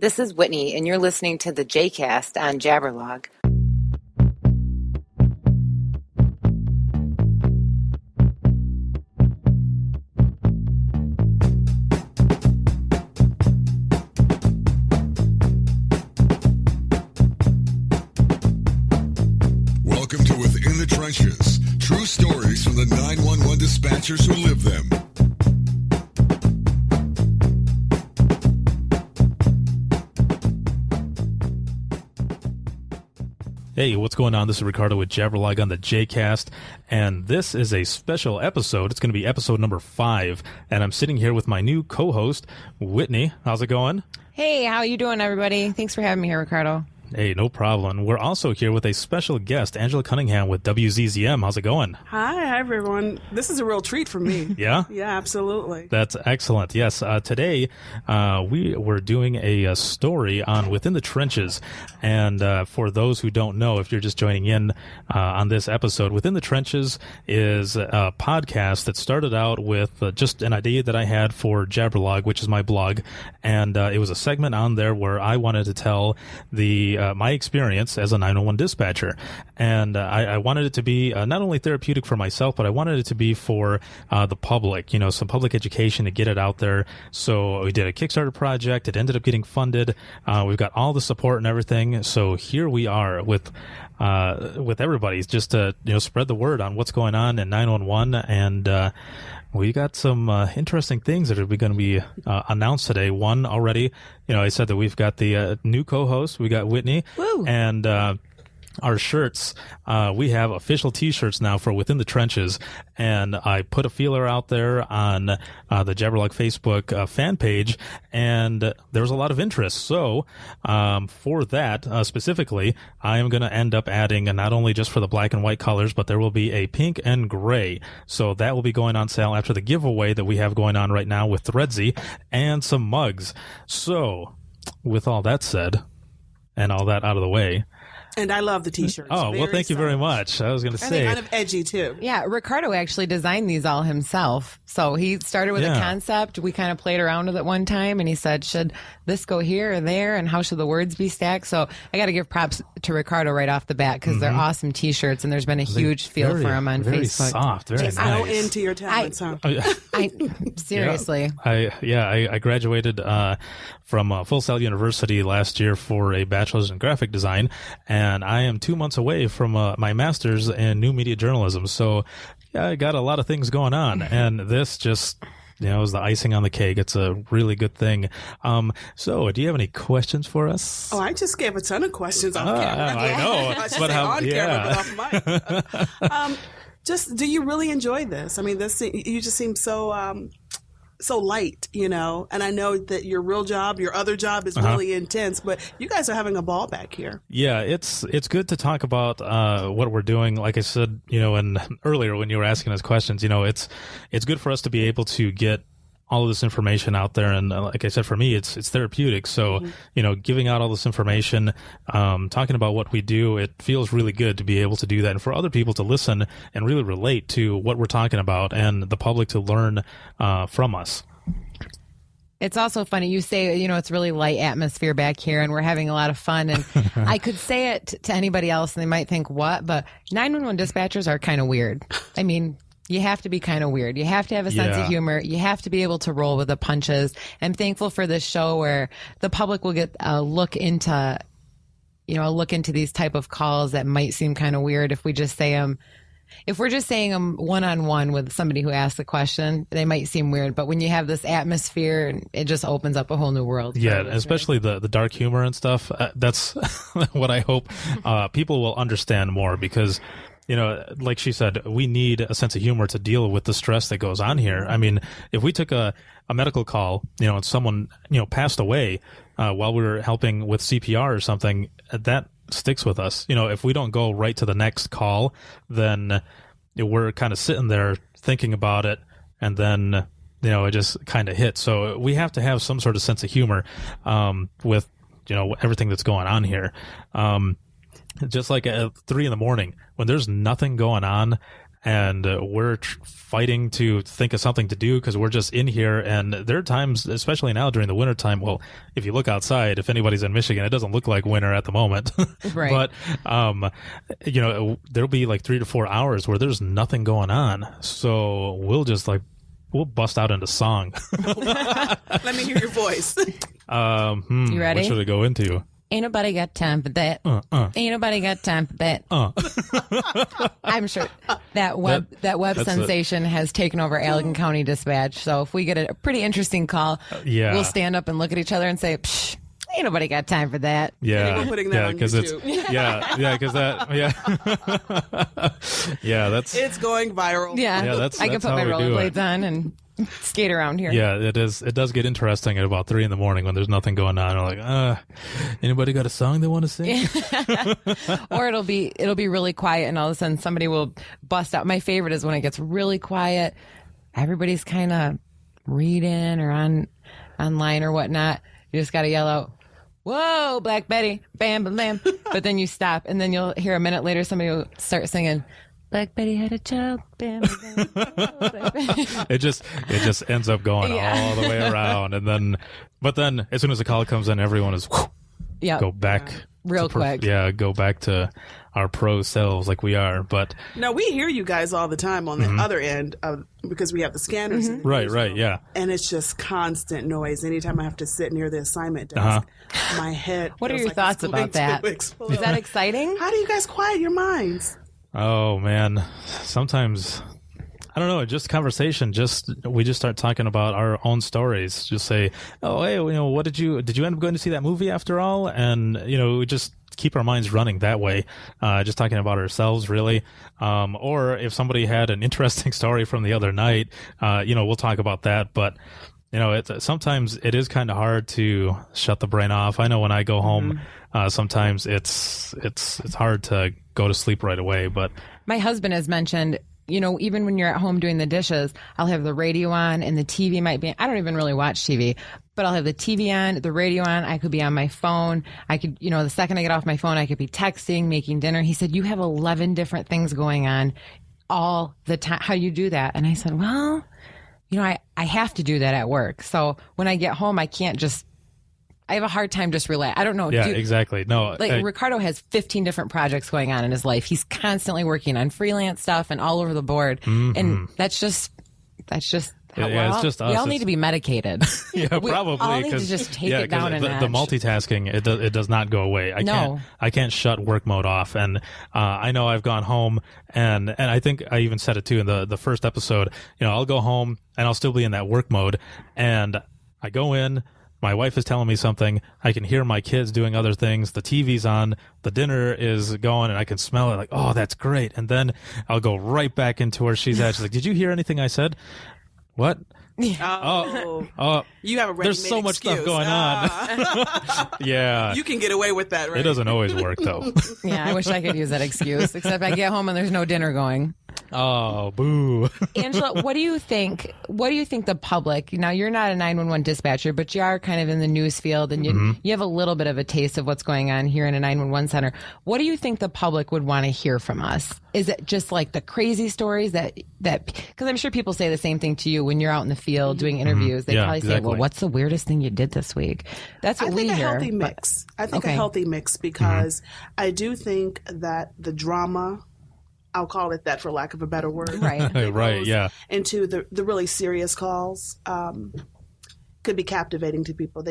This is Whitney, and you're listening to the J-Cast on Jabberlog. Welcome to Within the Trenches. True stories from the 911 dispatchers who live them. Hey, what's going on? This is Ricardo with Jabberlog on the J-Cast, and this is a special episode. It's going to be episode number 5, and I'm sitting here with my new co-host, Whitney. How's it going? Hey, how you doing, everybody? Thanks for having me here, Ricardo. Hey, no problem. We're also here with a special guest, Angela Cunningham with WZZM. How's it going? Hi, everyone. This is a real treat for me. Yeah? Yeah, absolutely. That's excellent. Yes. Today, we were doing a story on Within the Trenches. And for those who don't know, if you're just joining in on this episode, Within the Trenches is a podcast that started out with just an idea that I had for Jabberlog, which is my blog. And it was a segment on there where I wanted to tell my experience as a 911 dispatcher. And I wanted it to be not only therapeutic for myself, but I wanted it to be for the public, some public education to get it out there. So we did a Kickstarter project. It ended up getting funded. We've got all the support and everything. So here we are with everybody just to, spread the word on what's going on in 911. And we got some interesting things that are going to be announced today. One already, I said that we've got the new co-host. We got Whitney. Woo. And our shirts, we have official T-shirts now for Within the Trenches. And I put a feeler out there on the Jabberlog Facebook fan page, and there was a lot of interest. So for that specifically, I am going to end up adding not only just for the black and white colors, but there will be a pink and gray. So that will be going on sale after the giveaway that we have going on right now with Threadsy and some mugs. So with all that said and all that out of the way, and I love the T-shirts. Oh, well, thank you very much. I was going to say. And they're kind of edgy, too. Yeah, Ricardo actually designed these all himself. So he started with a concept. We kind of played around with it one time, and he said, should this go here or there, and how should the words be stacked? So I got to give props to Ricardo right off the bat, because they're awesome T-shirts, and there's been a huge feel for them on very Facebook. Soft, very Just nice. go into your talents, huh? Seriously. I graduated from Full Sail University last year for a bachelor's in graphic design, and I am 2 months away from my master's in new media journalism. So yeah, I got a lot of things going on, and this just is the icing on the cake. It's a really good thing. So do you have any questions for us? Oh, I just gave a ton of questions off camera. I know. I should say on camera, but off mic. Just, do you really enjoy this? I mean, you just seem so light, and I know that your real job, your other job is really intense, but you guys are having a ball back here. Yeah, it's good to talk about what we're doing. Like I said, and earlier when you were asking us questions, it's good for us to be able to get all of this information out there. And like I said, for me, it's therapeutic. So, giving out all this information, talking about what we do, it feels really good to be able to do that. And for other people to listen and really relate to what we're talking about, and the public to learn from us. It's also funny. You say, it's really light atmosphere back here, and we're having a lot of fun. And I could say it to anybody else, and they might think, what? But 911 dispatchers are kind of weird. I mean, you have to be kind of weird. You have to have a sense of humor. You have to be able to roll with the punches. I'm thankful for this show where the public will get a look into these type of calls that might seem kind of weird if we just say them. If we're just saying them one-on-one with somebody who asks a question, they might seem weird. But when you have this atmosphere, it just opens up a whole new world. Yeah, especially the dark humor and stuff. That's what I hope people will understand more, because like she said, we need a sense of humor to deal with the stress that goes on here. I mean, if we took a medical call, and someone, passed away while we were helping with CPR or something, that sticks with us. If we don't go right to the next call, then we're kind of sitting there thinking about it, and then, it just kind of hits. So we have to have some sort of sense of humor with, everything that's going on here. Just like at 3 a.m, when there's nothing going on, and we're fighting to think of something to do because we're just in here. And there are times, especially now during the wintertime, well, if you look outside, if anybody's in Michigan, it doesn't look like winter at the moment. Right. But, there'll be like 3 to 4 hours where there's nothing going on. So we'll bust out into song. Let me hear your voice. You ready? What should I go into? Ain't nobody got time for that. Ain't nobody got time for that. I'm sure that web sensation has taken over Allegan County Dispatch. So if we get a pretty interesting call, we'll stand up and look at each other and say, Psh, ain't nobody got time for that. Yeah, We're putting that on YouTube. It's going viral. Yeah, I can put my rollerblades on and skate around here. Yeah, it is. It does get interesting at about 3 a.m. when there's nothing going on. I'm like, anybody got a song they want to sing? Or it'll be really quiet, and all of a sudden somebody will bust out. My favorite is when it gets really quiet. Everybody's kind of reading or online or whatnot. You just got to yell out, "Whoa, Black Betty, bam, bam, bam!" But then you stop, and then you'll hear a minute later somebody will start singing, "Black Betty had a child, bam, bam, bam." It just ends up going all the way around, but then as soon as the call comes in, everyone is go back real quick. Go back to our pro selves like we are. But no, we hear you guys all the time on the other end because we have the scanners. Right, yeah. And it's just constant noise. Anytime I have to sit near the assignment desk, my head. What are your thoughts about that? Is that exciting? How do you guys quiet your minds? Oh man, sometimes I don't know. Just conversation. We just start talking about our own stories. Just say, "Oh, hey, what did you end up going to see that movie after all?" And we just keep our minds running that way. Just talking about ourselves, really. Or if somebody had an interesting story from the other night, we'll talk about that. But sometimes it is kind of hard to shut the brain off. I know when I go home, sometimes it's hard to go to sleep right away. But my husband has mentioned, even when you're at home doing the dishes, I'll have the radio on and the TV might be. I don't even really watch TV, but I'll have the TV on, the radio on. I could be on my phone. I could, the second I get off my phone, I could be texting, making dinner. He said, "You have 11 different things going on all the time. How do you do that?" And I said, "Well, I have to do that at work. So when I get home, I have a hard time just relax. I don't know. Yeah, exactly. No, Ricardo has 15 different projects going on in his life. He's constantly working on freelance stuff and all over the board. And that's just how we all need to be medicated. Yeah, probably. We all need to just take it down a notch. The multitasking, it does not go away. I can't shut work mode off. And I know I've gone home and I think I even said it too in the first episode. I'll go home and I'll still be in that work mode. And I go in. My wife is telling me something. I can hear my kids doing other things. The TV's on. The dinner is going, and I can smell it. Like, oh, that's great. And then I'll go right back into where she's at. She's like, "Did you hear anything I said?" "What?" Oh, you have a there's so much stuff going on. Yeah, you can get away with that, right? It doesn't always work though. Yeah, I wish I could use that excuse. Except I get home and there's no dinner going. Oh, boo. Angela, what do you think the public, now you're not a 911 dispatcher, but you are kind of in the news field and you have a little bit of a taste of what's going on here in a 911 center. What do you think the public would want to hear from us? Is it just like the crazy stories that because I'm sure people say the same thing to you when you're out in the field doing interviews. They probably say, "Well, what's the weirdest thing you did this week?" That's what we hear. I think a healthy mix because I do think that the drama, I'll call it that for lack of a better word. Right. Right, yeah. Into the really serious calls could be captivating to people.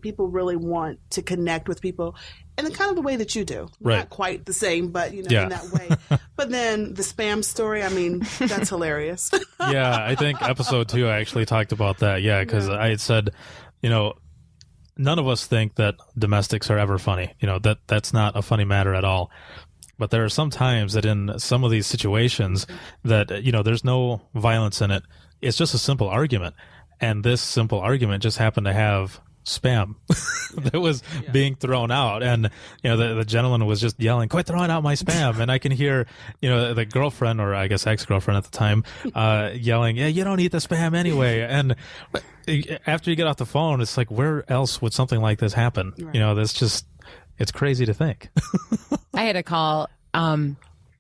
People really want to connect with people in the kind of the way that you do. Right. Not quite the same, but in that way. But then the spam story, that's hilarious. Yeah, I think episode 2 I actually talked about that. Yeah, because I had said, none of us think that domestics are ever funny. That's not a funny matter at all. But there are some times that in some of these situations that, there's no violence in it. It's just a simple argument. And this simple argument just happened to have spam that was being thrown out. And, the gentleman was just yelling, "Quit throwing out my spam." And I can hear, the girlfriend, or I guess ex-girlfriend at the time, yelling, "Yeah, you don't eat the spam anyway." And after you get off the phone, it's like, where else would something like this happen? Right. That's just... It's crazy to think. I had a call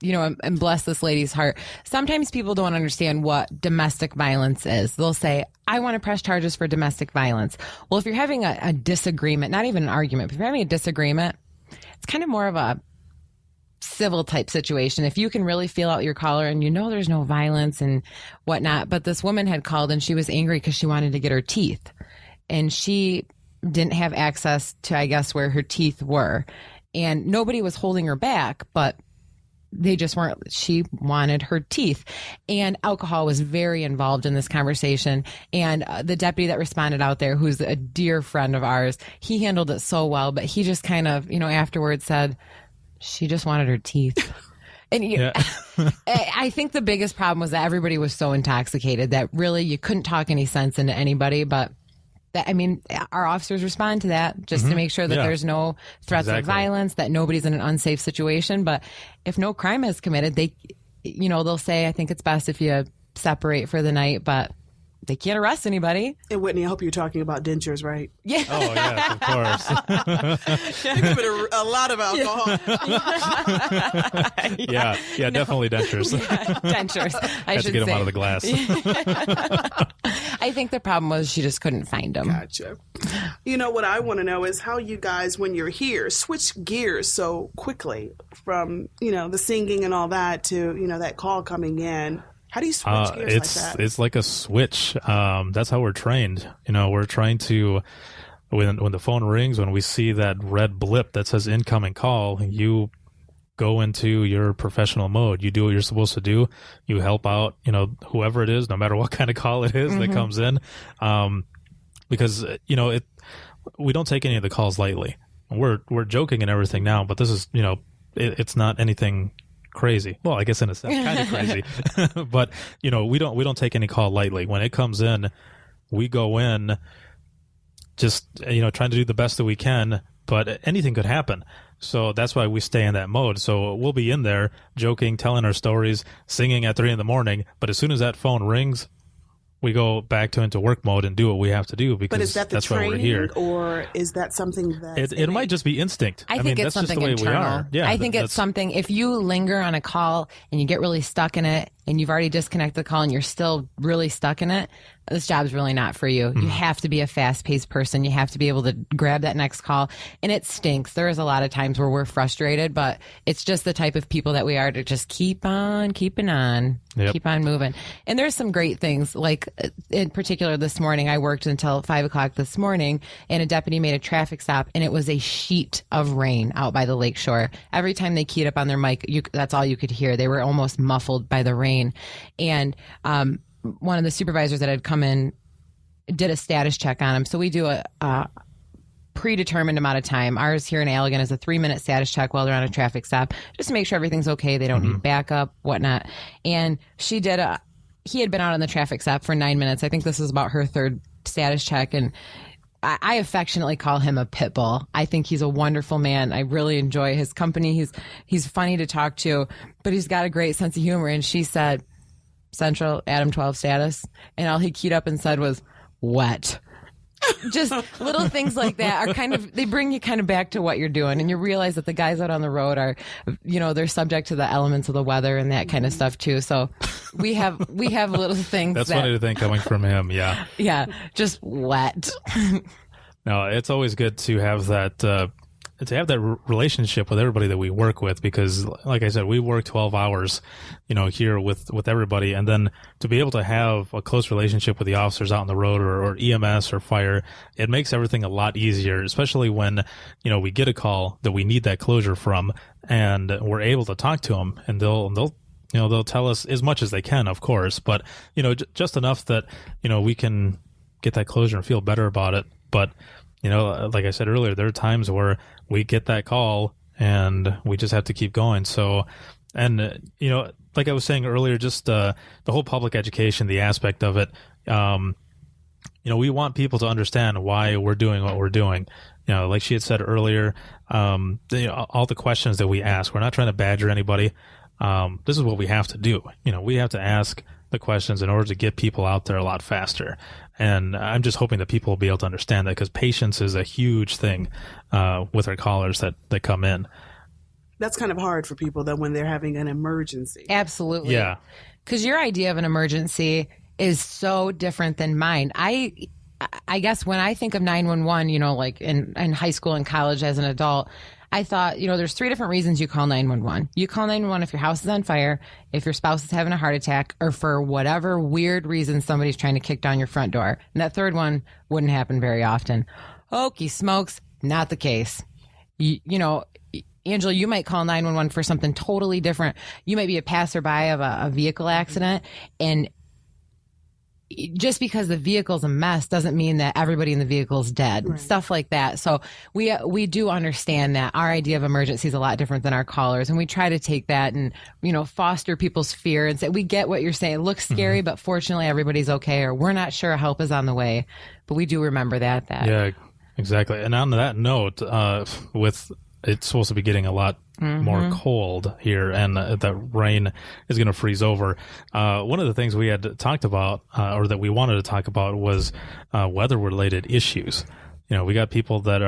and bless this lady's heart. Sometimes people don't understand what domestic violence is. They'll say, I want to press charges for domestic violence. Well, if you're having a disagreement, not even an argument, but if you're having a disagreement, it's kind of more of a civil type situation. If you can really feel out your caller and there's no violence and whatnot. But this woman had called and she was angry because she wanted to get her teeth. And she didn't have access to, I guess, where her teeth were. And nobody was holding her back, but they just weren't. She wanted her teeth. And alcohol was very involved in this conversation. And the deputy that responded out there, who's a dear friend of ours, he handled it so well. But he just kind of, afterwards said, she just wanted her teeth. And I think the biggest problem was that everybody was so intoxicated that really you couldn't talk any sense into anybody. But our officers respond to that just to make sure that there's no threats of violence, that nobody's in an unsafe situation. But if no crime is committed, they'll say, I think it's best if you separate for the night, but they can't arrest anybody. And Whitney, I hope you're talking about dentures, right? Yeah. Oh, yes, of course. They committed a lot of alcohol. Yeah, definitely dentures. Dentures. I Had to should get them say. out of the glass. I think the problem was she just couldn't find them. Gotcha. What I want to know is how you guys, when you're here, switch gears so quickly from, the singing and all that to, that call coming in. How do you switch gears like that? It's like a switch. That's how we're trained. We're trying to, when the phone rings, when we see that red blip that says incoming call, you go into your professional mode. You do what you're supposed to do. You help out, whoever it is, no matter what kind of call it is that comes in. Because, we don't take any of the calls lightly. We're joking and everything now, but this is, it's not anything crazy. Well, I guess in a sense, kind of crazy, but we don't take any call lightly. When it comes in, we go in just trying to do the best that we can, but anything could happen. So that's why we stay in that mode. So we'll be in there joking, telling our stories, singing at 3 a.m. But as soon as that phone rings, we go back into work mode and do what we have to do, because but is that the that's why we're training, here. or is that something that it might just be instinct? I think it's that's something just the way internal. we are. Yeah, I think it's something, if you linger on a call and you get really stuck in it and you've already disconnected the call and you're still really stuck in it, this job's really not for you. You have to be a fast-paced person. You have to be able to grab that next call. And it stinks. There is a lot of times where we're frustrated, but it's just the type of people that we are to just keep on keeping on, keep on moving. And there's some great things. Like in particular this morning, I worked until 5 o'clock this morning, and a deputy made a traffic stop, and it was a sheet of rain out by the lakeshore. Every time they keyed up on their mic, that's all you could hear. They were almost muffled by the rain. And one of the supervisors that had come in did a status check on him. So we do a predetermined amount of time. Ours here in Allegan is a 3-minute status check while they're on a traffic stop, just to make sure everything's okay. They don't need backup, whatnot. And he had been out on the traffic stop for 9 minutes. I think this is about her third status check. And I affectionately call him a pit bull. I think he's a wonderful man. I really enjoy his company. He's funny to talk to, but he's got a great sense of humor. And she said, Central, Adam 12 status. And all he keyed up and said was, wet. Just little things like that are they bring you kind of back to what you're doing. And you realize that the guys out on the road are, they're subject to the elements of the weather and that kind of stuff too. So we have little things. That's funny to think coming from him. Yeah. Yeah. Just wet. No, it's always good to have that, relationship with everybody that we work with, because like I said, we work 12 hours, here with everybody. And then to be able to have a close relationship with the officers out on the road or EMS or fire, it makes everything a lot easier, especially when, we get a call that we need that closure from, and we're able to talk to them, and they'll tell us as much as they can, of course, but, just enough that, we can get that closure and feel better about it. But, like I said earlier, there are times where we get that call and we just have to keep going. So, and, like I was saying earlier, just the whole public education, the aspect of it, we want people to understand why we're doing what we're doing. Like she had said earlier, all the questions that we ask, we're not trying to badger anybody. This is what we have to do. We have to ask the questions in order to get people out there a lot faster. And I'm just hoping that people will be able to understand that, because patience is a huge thing with our callers that come in. that's kind of hard for people though when they're having an emergency. Absolutely. Yeah. Because your idea of an emergency is so different than mine. I guess when I think of 911, you know, like in high school and college as an adult, I thought, you know, there's 3 different reasons you call 911. You call 911 if your house is on fire, if your spouse is having a heart attack, or for whatever weird reason somebody's trying to kick down your front door. And that third one wouldn't happen very often. Okey smokes, not the case. You know, Angela, you might call 911 for something totally different. You might be a passerby of a vehicle accident, and just because the vehicle's a mess doesn't mean that everybody in the vehicle is dead. Right. Stuff like that. So we do understand that our idea of emergency is a lot different than our callers, and we try to take that and, you know, foster people's fear and say, we get what you're saying. It looks scary, but fortunately everybody's okay, or we're not sure help is on the way. But we do remember that. Yeah, exactly. And on that note, with it's supposed to be getting a lot more cold here, and the rain is going to freeze over. One of the things we had talked about, or that we wanted to talk about, was weather-related issues. You know, we got people that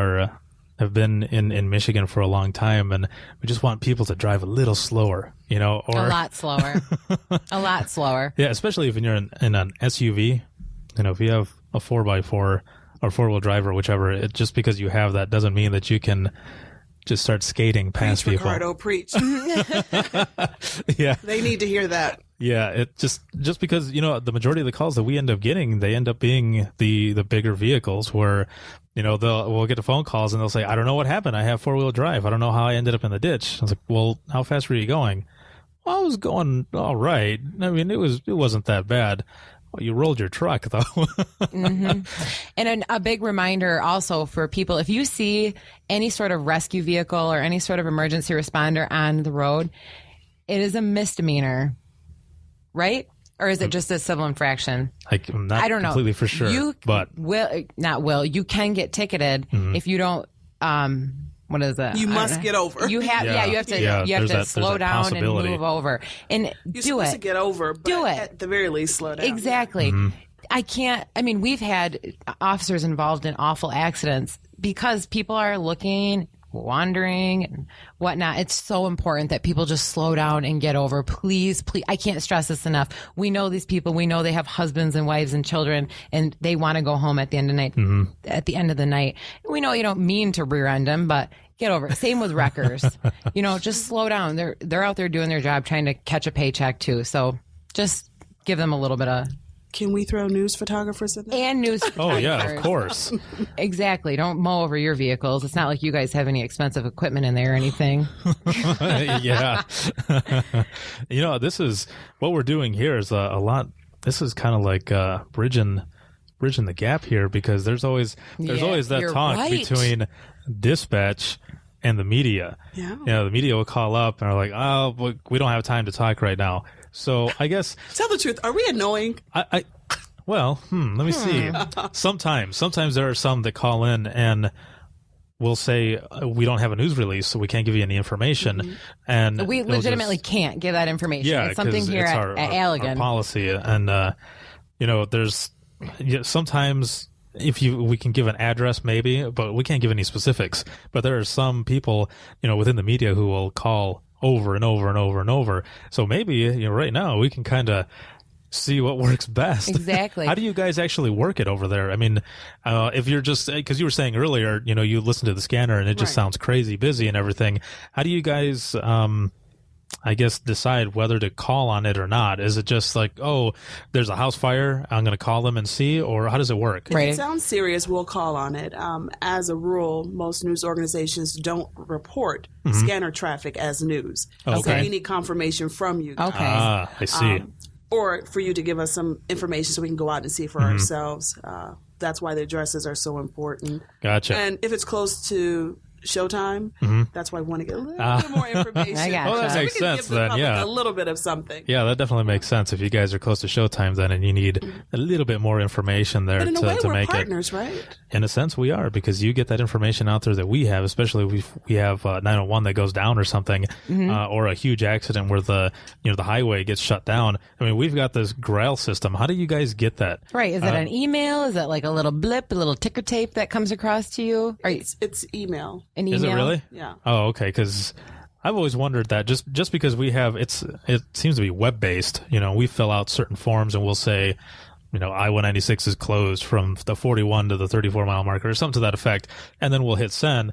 have been in Michigan for a long time, and we just want people to drive a little slower. You know, or a lot slower, a lot slower. Yeah, especially if you're in an SUV. You know, if you have a 4x4 or 4-wheel drive or whichever, just because you have that doesn't mean that you can just start skating past preach, people. Ricardo, preach. Yeah, they need to hear that. Yeah, it just because, you know, the majority of the calls that we end up getting, they end up being the bigger vehicles where, you know, we'll get the phone calls and they'll say, I don't know what happened. I have 4-wheel drive. I don't know how I ended up in the ditch. I was like, well, how fast were you going? Well, I was going all right. I mean, it wasn't that bad. Well, you rolled your truck, though. And a big reminder also for people, if you see any sort of rescue vehicle or any sort of emergency responder on the road, it is a misdemeanor, right? Or is it just a civil infraction? I'm not I don't know. completely for sure. You can get ticketed if you don't, what is it? You must get over. You have, you have to slow down and move over, and You're supposed to get over, but at the very least, slow down. Exactly. We've had officers involved in awful accidents because people are looking, wandering, and whatnot. It's so important that people just slow down and get over. Please, please. I can't stress this enough. We know these people. We know they have husbands and wives and children, and they want to go home at the end of the night. At the end of the night, we know you don't mean to rear end them, but get over it. Same with wreckers. You know, just slow down. They're out there doing their job, trying to catch a paycheck too. So just give them a little bit of. Can we throw news photographers in there? And news photographers. Oh, yeah, of course. Exactly. Don't mow over your vehicles. It's not like you guys have any expensive equipment in there or anything. Yeah. You know, this is what we're doing here is a lot. This is kind of like bridging the gap here, because there's always that talk between dispatch and the media. Yeah. You know, the media will call up and are like, oh, we don't have time to talk right now. So I guess tell the truth. Are we annoying? Well, let me see. Sometimes there are some that call in and will say we don't have a news release, so we can't give you any information. And we legitimately can't give that information. Yeah, it's something here at Allegan. Our policy, and you know, there's sometimes we can give an address maybe, but we can't give any specifics. But there are some people, you know, within the media who will call over and over and over and over. So maybe, you know, right now we can kind of see what works best. Exactly. How do you guys actually work it over there? I mean, if you're just, because you were saying earlier, you know, you listen to the scanner and it just sounds crazy busy and everything. How do you guys, I guess, decide whether to call on it or not? Is it just like, oh, there's a house fire, I'm going to call them and see, or how does it work? If it sounds serious, we'll call on it. As a rule, most news organizations don't report scanner traffic as news. Okay. So we need confirmation from you guys. Okay. I see. Or for you to give us some information so we can go out and see for ourselves. That's why the addresses are so important. Gotcha. And if it's close to showtime, that's why we want to get a little bit more information. I gotcha. Well, that makes sense then, yeah. A little bit of something. Yeah, that definitely makes sense. If you guys are close to showtime then and you need a little bit more information there But in a way, to we're make partners, it. right? In a sense, we are, because you get that information out there that we have, especially if we have 911 that goes down or something, or a huge accident where the highway gets shut down. I mean, we've got this Grail system. How do you guys get that? Right. Is it an email? Is it like a little blip, a little ticker tape that comes across to you? It's email. An email? Is it really? Yeah. Oh, okay, because I've always wondered that just because it seems to be web based. We fill out certain forms and we'll say, I-196 is closed from the 41 to the 34 mile marker or something to that effect, and then we'll hit send.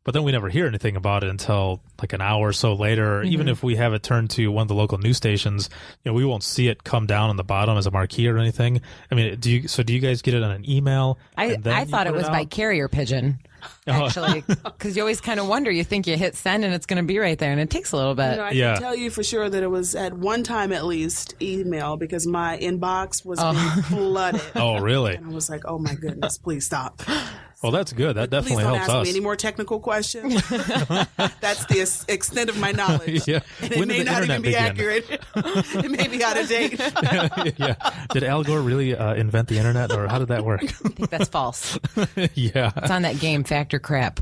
But then we never hear anything about it until like an hour or so later. Or even if we have it turned to one of the local news stations, we won't see it come down on the bottom as a marquee or anything. I mean, do you guys get it on an email? I thought it was by carrier pigeon. Actually, because you always kind of wonder. You think you hit send and it's going to be right there, and it takes a little bit. I can tell you for sure that it was at one time at least email, because my inbox was being flooded. Oh, really? And I was like, oh my goodness, please stop. Well, that's good. That definitely Please don't helps ask us. me any more technical questions. That's the extent of my knowledge. Yeah. And it may not even be accurate. It may be out of date. Yeah. Did Al Gore really invent the internet, or how did that work? I think that's false. Yeah. It's on that game, Fact or Crap.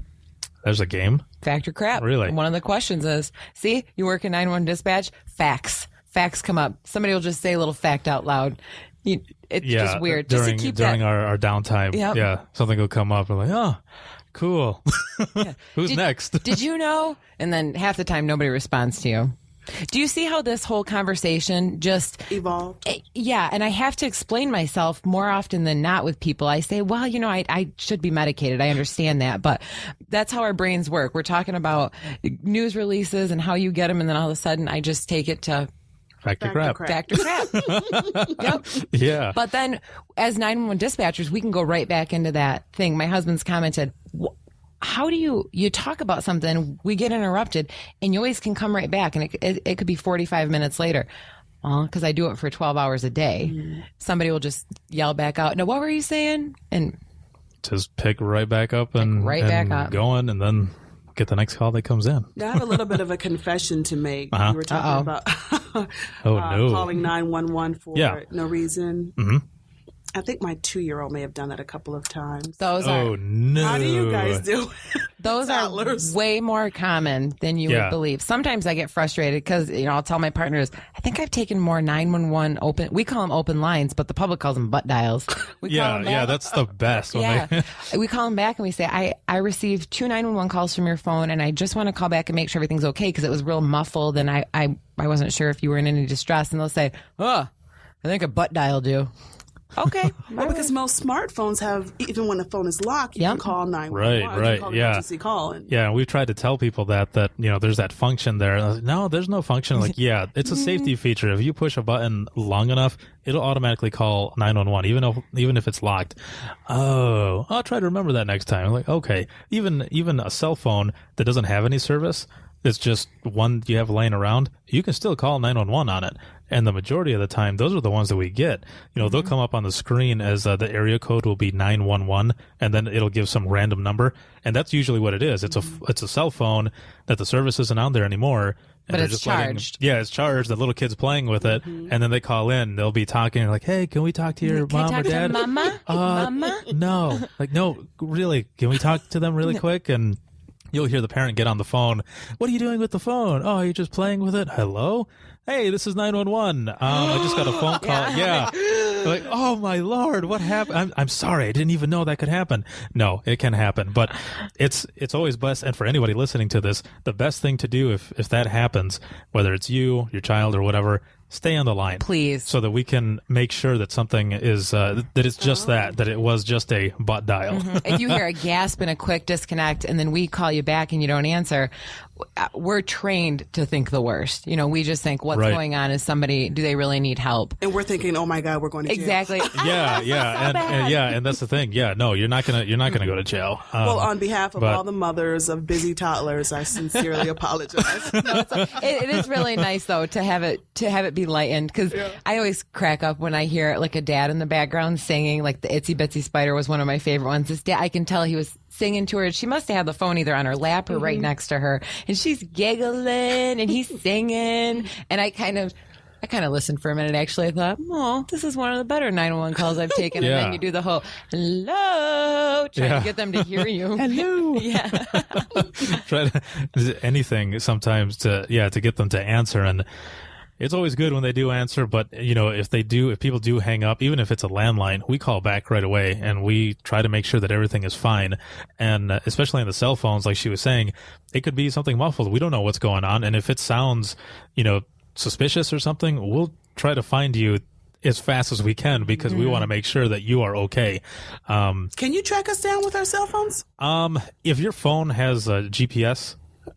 There's a game? Fact or Crap. Really? One of the questions is, see, you work in 911 dispatch, facts. Facts come up. Somebody will just say a little fact out loud. It's just weird. During, just to keep during that. our downtime. Yep. Yeah. Something will come up. We're like, oh, cool. Who's next? Did you know? And then half the time nobody responds to you. Do you see how this whole conversation just Evolved. Yeah, and I have to explain myself more often than not with people. I say, well, I should be medicated. I understand that, but that's how our brains work. We're talking about news releases and how you get them, and then all of a sudden I just take it to Fact or crap. Fact or crap. Yep. Yeah. But then as 911 dispatchers, we can go right back into that thing. My husband's commented, how do you talk about something, we get interrupted, and you always can come right back, and it could be 45 minutes later. Well, because I do it for 12 hours a day. Mm-hmm. Somebody will just yell back out, no, what were you saying? And just pick right back up and back up. Going, and then get the next call that comes in. Now, I have a little bit of a confession to make. You were talking about calling 911 for no reason. Mm-hmm. I think my 2-year-old may have done that a couple of times. No. How do you guys do it? Those are way more common than you would believe. Sometimes I get frustrated because, I'll tell my partners, I think I've taken more 911 open, we call them open lines, but the public calls them butt dials. That's the best. We call them back and we say, I received 2 911 calls from your phone, and I just want to call back and make sure everything's okay, because it was real muffled and I wasn't sure if you were in any distress. And they'll say, I think a butt dialed you. Okay. Well, because most smartphones have, even when the phone is locked, you can call 911. Right. You can call an emergency call. And we've tried to tell people that there's that function there. Like, no, there's no function. Like, it's a safety feature. If you push a button long enough, it'll automatically call 911, even if it's locked. Oh, I'll try to remember that next time. I'm like, okay. Even a cell phone that doesn't have any service, it's just one you have laying around, you can still call 911 on it. And the majority of the time, those are the ones that we get. They'll come up on the screen as the area code will be 911, and then it'll give some random number. And that's usually what it is. It's a cell phone that the service isn't on there anymore. But it's charged. It's charged. The little kid's playing with it, and then they call in. They'll be talking like, "Hey, can we talk to your mom or dad?" Mama? Mama? No. Like, no, really. Can we talk to them really quick? And you'll hear the parent get on the phone. What are you doing with the phone? Oh, you're just playing with it? Hello? Hey, this is 911. I just got a phone call. Yeah. Like, oh my Lord, what happened? I'm sorry. I didn't even know that could happen. No, it can happen, but it's always best. And for anybody listening to this, the best thing to do if that happens, whether it's you, your child, or whatever, stay on the line, please, so that we can make sure that something is that it's just that it was just a butt dial. Mm-hmm. If you hear a gasp and a quick disconnect, and then we call you back and you don't answer, we're trained to think the worst. We just think, what's going on? Is somebody? Do they really need help? And we're thinking, oh my God, we're going to jail. Exactly. And that's the thing. Yeah, no, you're not gonna go to jail. Well, on behalf of all the mothers of busy toddlers, I sincerely apologize. It is really nice though to have it be lightened, because I always crack up when I hear like a dad in the background singing. Like the Itsy Bitsy Spider was one of my favorite ones. This dad, I can tell he was singing to her. She must have had the phone either on her lap or right next to her, and she's giggling and he's singing. And I kind of listened for a minute. Actually, I thought, oh, this is one of the better 911 calls I've taken. And then you do the whole hello, trying to get them to hear you. Hello. Yeah. Try to anything sometimes to get them to answer. And it's always good when they do answer, but if people do hang up, even if it's a landline, we call back right away and we try to make sure that everything is fine. And especially on the cell phones, like she was saying, it could be something muffled. We don't know what's going on. And if it sounds, suspicious or something, we'll try to find you as fast as we can because we want to make sure that you are okay. Can you track us down with our cell phones? If your phone has a GPS,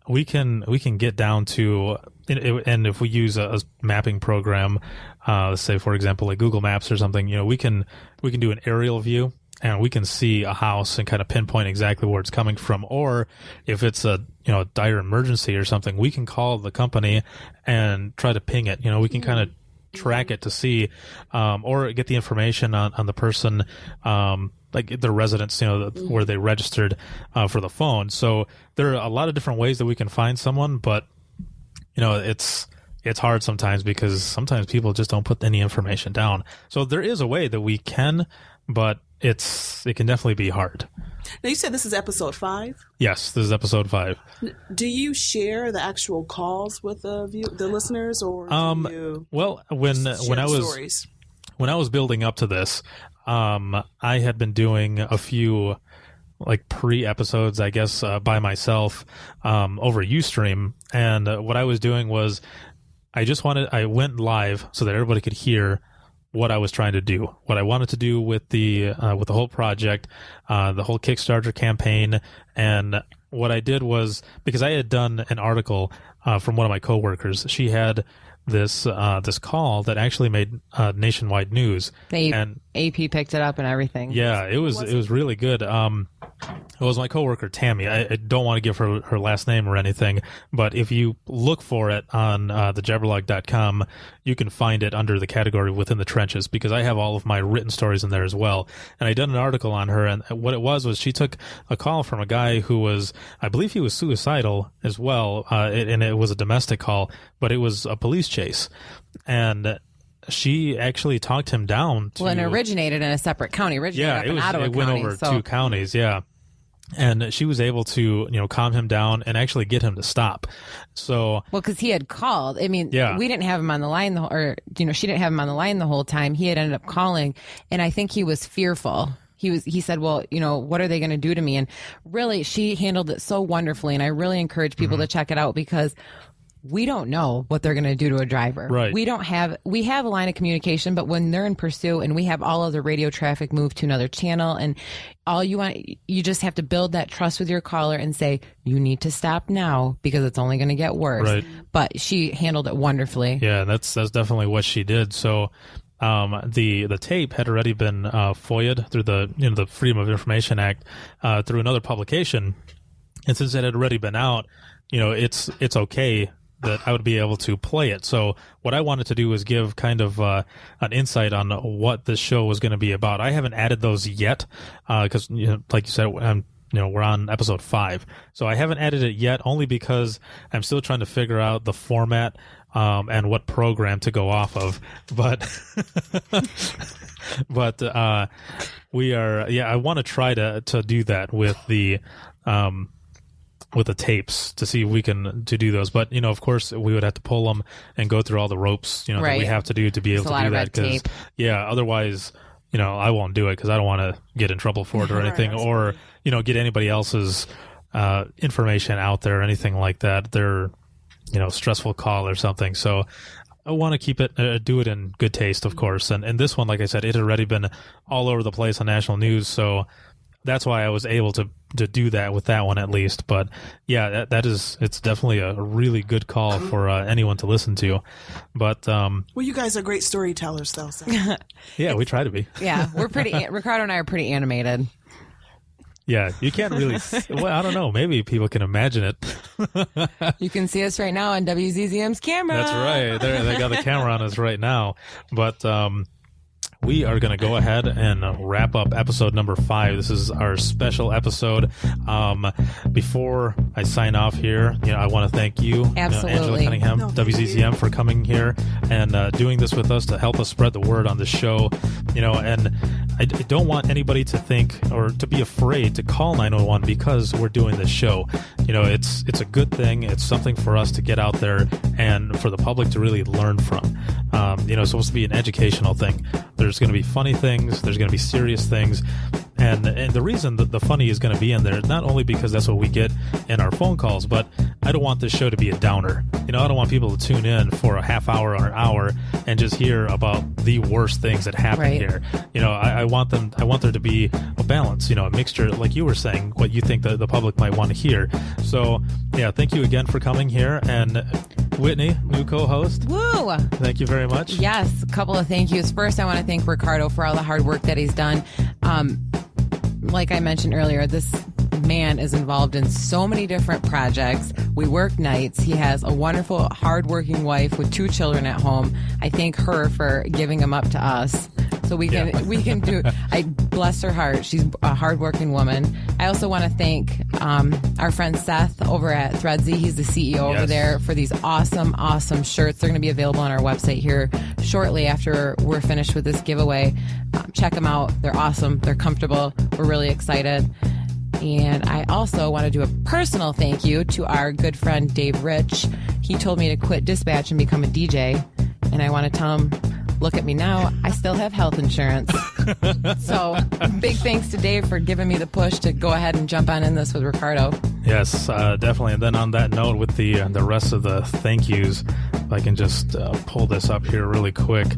we can get down to, and if we use a mapping program, let's say for example like Google Maps or something, we can do an aerial view and we can see a house and kind of pinpoint exactly where it's coming from. Or if it's a dire emergency or something, we can call the company and try to ping it. We can kind of track it to see, or get the information on the person, like their residence, where they registered for the phone. So there are a lot of different ways that we can find someone, but it's hard sometimes because sometimes people just don't put any information down. So there is a way that we can, but it can definitely be hard. Now you said this is episode 5? Yes, this is episode 5. Do you share the actual calls with the listeners, or do you well when I was stories? When I was building up to this, I had been doing a few like pre-episodes, I guess, by myself over Ustream, and what I was doing was I went live so that everybody could hear what I was trying to do, what I wanted to do with the whole project, the whole Kickstarter campaign. And what I did was, because I had done an article from one of my coworkers, she had this call that actually made nationwide news. And AP picked it up and everything. Yeah, it was really good. It was my coworker Tammy. I don't want to give her last name or anything, but if you look for it on thejabberlog.com, you can find it under the category Within the Trenches, because I have all of my written stories in there as well. And I did an article on her, and what it was she took a call from a guy who was, I believe he was suicidal as well, and it was a domestic call, but it was a police chase. And she actually talked him down to... Well, and it originated in a separate county. It went over 2 counties, yeah. And she was able to, calm him down and actually get him to stop. So, well, because he had called. I mean, we didn't have him on the line, she didn't have him on the line the whole time. He had ended up calling, and I think he was fearful. He said, well, what are they going to do to me? And really, she handled it so wonderfully. And I really encourage people to check it out, because we don't know what they're going to do to a driver. Right. We have a line of communication, but when they're in pursuit and we have all of the radio traffic move to another channel, and you just have to build that trust with your caller and say, you need to stop now because it's only going to get worse. Right. But she handled it wonderfully. Yeah, that's definitely what she did. So, the tape had already been FOIA'd through the Freedom of Information Act through another publication, and since it had already been out, it's okay that I would be able to play it. So what I wanted to do was give kind of an insight on what this show was going to be about. I haven't added those yet because, like you said, we're on episode 5. So I haven't added it yet, only because I'm still trying to figure out the format and what program to go off of. But we are, I want to try to do that with the tapes to see if we can do those. But, of course, we would have to pull them and go through all the ropes, that we have to do to be able to do that. Because, otherwise, I won't do it because I don't want to get in trouble for it or anything, or, get anybody else's information out there or anything like that. They're, stressful call or something. So I want to keep it, do it in good taste, of course. And this one, like I said, it had already been all over the place on national news. So that's why I was able to do that with that one at least. But yeah, it's definitely a really good call for anyone to listen to. But well, you guys are great storytellers, though. So. Yeah, we try to be. Yeah, we're Ricardo and I are pretty animated. Yeah, you can't really. Well, I don't know. Maybe people can imagine it. You can see us right now on WZZM's camera. That's right. They got the camera on us right now. But we are going to go ahead and wrap up episode number 5. This is our special episode. Before I sign off here, I want to thank you, Angela Cunningham, WZZM, for coming here and doing this with us to help us spread the word on the show. And I don't want anybody to think or to be afraid to call 911 because we're doing this show. It's a good thing. It's something for us to get out there and for the public to really learn from. It's supposed to be an educational thing. There's going to be funny things. There's going to be serious things. And the reason that the funny is going to be in there, not only because that's what we get in our phone calls, but I don't want this show to be a downer. I don't want people to tune in for a half hour or an hour and just hear about the worst things that happen here. I want there to be a balance, a mixture, like you were saying, what you think the public might want to hear. So, yeah, thank you again for coming here. And Whitney, new co-host. Woo! Thank you very much. Yes, a couple of thank yous. First, I want to thank Ricardo for all the hard work that he's done. Like I mentioned earlier, this man is involved in so many different projects. We work nights. He has a wonderful, hardworking wife with 2 children at home. I thank her for giving him up to us. So we can do. I bless her heart. She's a hardworking woman. I also want to thank our friend Seth over at Threadsy. He's the CEO over there for these awesome shirts. They're going to be available on our website here shortly after we're finished with this giveaway. Check them out. They're awesome. They're comfortable. We're really excited. And I also want to do a personal thank you to our good friend Dave Rich. He told me to quit dispatch and become a DJ. And I want to tell him, look at me now, I still have health insurance. So big thanks to Dave for giving me the push to go ahead and jump on in this with Ricardo. Yes, definitely. And then on that note, with the rest of the thank yous, if I can just pull this up here really quick.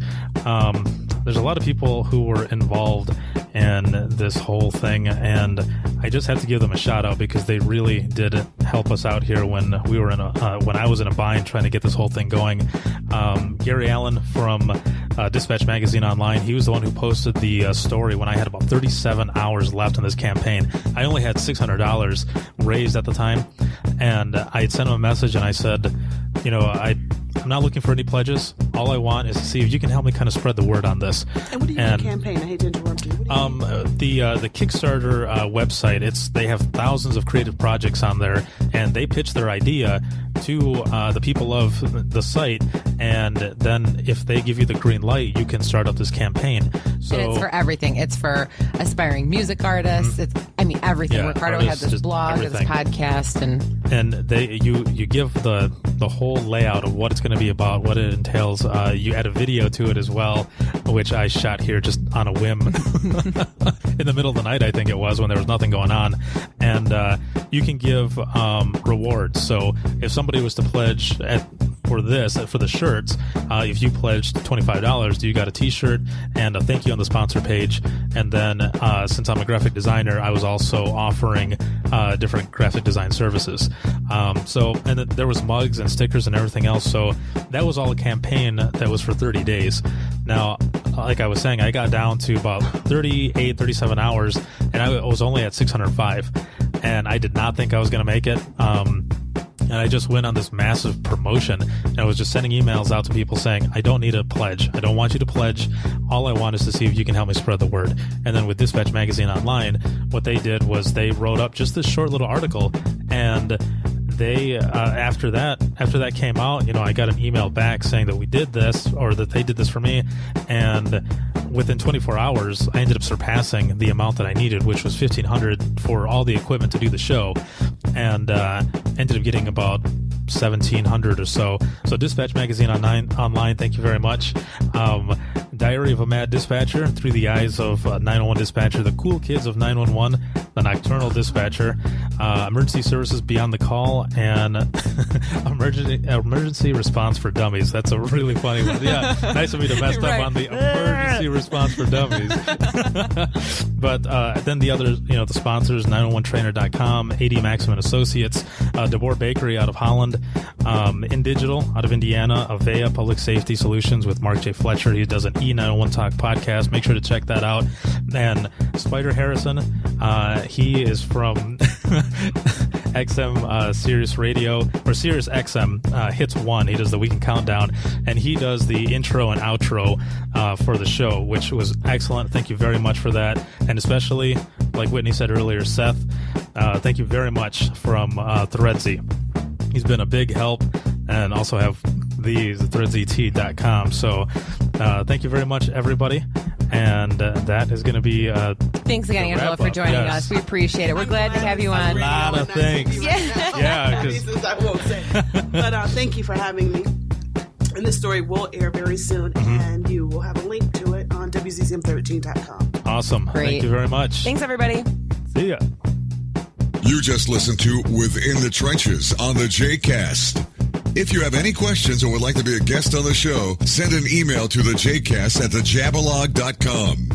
There's a lot of people who were involved in this whole thing, and I just have to give them a shout out because they really did help us out here when we were when I was in a bind trying to get this whole thing going. Gary Allen from Dispatch Magazine Online, he was the one who posted the story when I had about 37 hours left in this campaign. I only had $600 raised at the time, and I had sent him a message and I said, I'm not looking for any pledges. All I want is to see if you can help me kind of spread the word on this. And what do you mean campaign? I hate to interrupt you. What do you mean? The Kickstarter website, they have thousands of creative projects on there, and they pitch their idea to the people of the site, and then if they give you the green light, you can start up this campain. So, and it's for everything. It's for aspiring music artists. It's everything. Yeah, Ricardo artists, had this blog, this podcast, and you give the whole layout of what it's going to be about, what it entails. You add a video to it as well, which I shot here just on a whim in the middle of the night, I think it was, when there was nothing going on. And you can give rewards. So if somebody was to pledge for the shirts, if you pledged $25, you got a t-shirt and a thank you on the sponsor page. And then since I'm a graphic designer, I was also offering different graphic design services. And there was mugs and stickers and everything else. So that was all a campaign that was for 30 days. Now, like I was saying, I got down to about 38, 37 hours, and I was only at 605. And I did not think I was going to make it. And I just went on this massive promotion, and I was just sending emails out to people saying, I don't need a pledge. I don't want you to pledge. All I want is to see if you can help me spread the word. And then with Dispatch Magazine Online, what they did was they wrote up just this short little article, and they after that came out, I got an email back saying that we did this, or that they did this for me, and within 24 hours, I ended up surpassing the amount that I needed, which was $1,500 for all the equipment to do the show, and ended up getting about $1,700 or so. So Dispatch Magazine Online, thank you very much. Diary of a Mad Dispatcher, Through the Eyes of 911 Dispatcher, The Cool Kids of 911, The Nocturnal Dispatcher, Emergency Services Beyond the Call, and Emergency Response for Dummies. That's a really funny one. Yeah, nice of me to mess up on the Emergency Response for Dummies. But then the other, the sponsors, 911trainer.com, AD Maxim and Associates, DeBoer Bakery out of Holland, In Digital out of Indiana, Avea Public Safety Solutions with Mark J. Fletcher. He does an E911 Talk podcast. Make sure to check that out. And Spider Harrison, he is from XM Sirius Radio, or Sirius XM Hits 1. He does the Weekend Countdown, and he does the intro and outro for the show, which was excellent. Thank you very much for that. And especially, like Whitney said earlier, Seth, thank you very much from Threadsy. He's been a big help, and also have threadzyt.com. So thank you very much, everybody. And that is going to be Thanks again, the Angela, wrap for up. joining Yes. us. We appreciate it. We're glad to have you on. a lot of things. Yeah, Pieces I won't say. But thank you for having me. And this story will air very soon, and you will have a link to it on WZZM13.com. Awesome. Great. Thank you very much. Thanks, everybody. See ya. You just listened to Within the Trenches on the JCast. If you have any questions or would like to be a guest on the show, send an email to the JCast at thejabberlog.com.